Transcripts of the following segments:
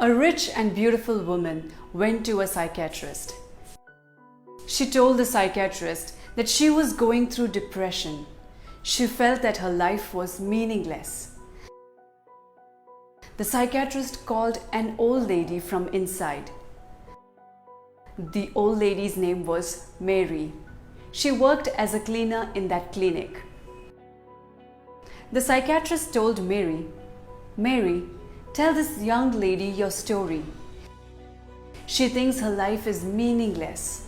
A rich and beautiful woman went to a psychiatrist. She told the psychiatrist that she was going through depression. She felt that her life was meaningless. The psychiatrist called an old lady from inside. The old lady's name was Mary. She worked as a cleaner in that clinic. The psychiatrist told Mary, "Mary, tell this young lady your story. She thinks her life is meaningless."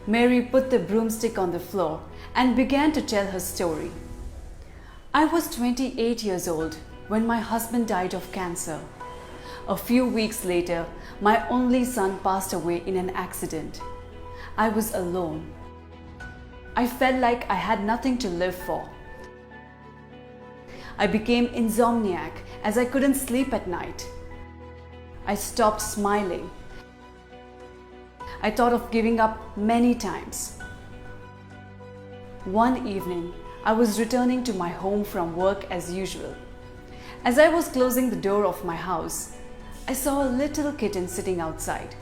Mary put the broomstick on the floor and began to tell her story. "I was 28 years old when my husband died of cancer. A few weeks later, my only son passed away in an accident. I was alone. I felt like I had nothing to live for. I became insomniac as I couldn't sleep at night. I stopped smiling. I thought of giving up many times. One evening, I was returning to my home from work as usual. As I was closing the door of my house, I saw a little kitten sitting outside.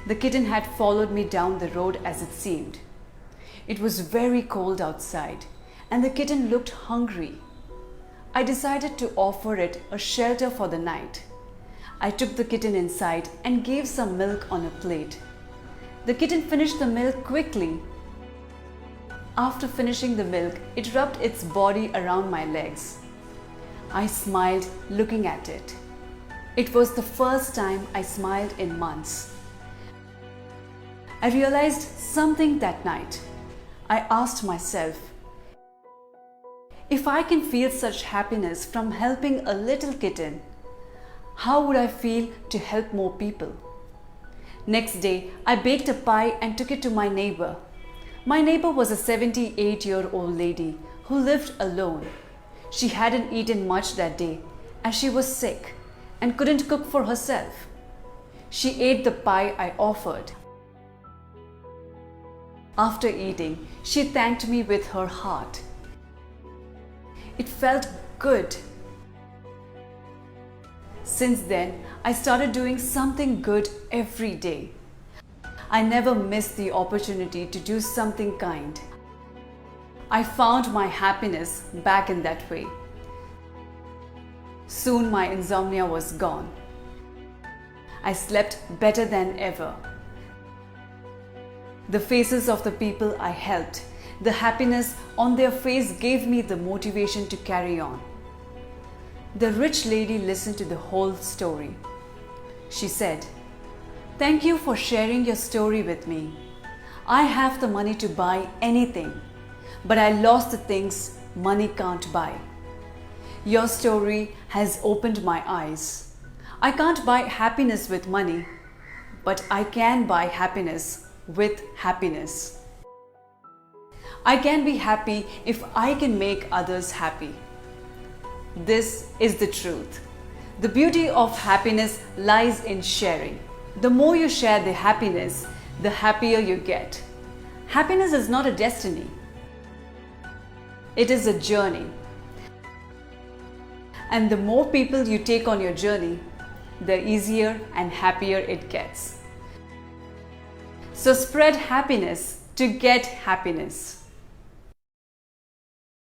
The kitten had followed me down the road as it seemed. It was very cold outside, and the kitten looked hungry. I decided to offer it a shelter for the night. I took the kitten inside and gave some milk on a plate. The kitten finished the milk quickly. After finishing the milk, it rubbed its body around my legs. I smiled looking at it. It was the first time I smiled in months. I realized something that night. I asked myself, if I can feel such happiness from helping a little kitten, how would I feel to help more people? Next day, I baked a pie and took it to my neighbor. My neighbor was a 78-year-old lady who lived alone. She hadn't eaten much that day as she was sick and couldn't cook for herself. She ate the pie I offered. After eating, she thanked me with her heart. It felt good. Since then, I started doing something good every day. I never missed the opportunity to do something kind. I found my happiness back in that way. Soon my insomnia was gone. I slept better than ever. The faces of the people I helped, the happiness on their face gave me the motivation to carry on. The rich lady listened to the whole story. She said, "Thank you for sharing your story with me. I have the money to buy anything, but I lost the things money can't buy. Your story has opened my eyes. I can't buy happiness with money, but I can buy happiness with happiness. I can be happy if I can make others happy. This is the truth. The beauty of happiness lies in sharing. The more you share the happiness, the happier you get. Happiness is not a destiny. It is a journey. And the more people you take on your journey, the easier and happier it gets. So spread happiness to get happiness."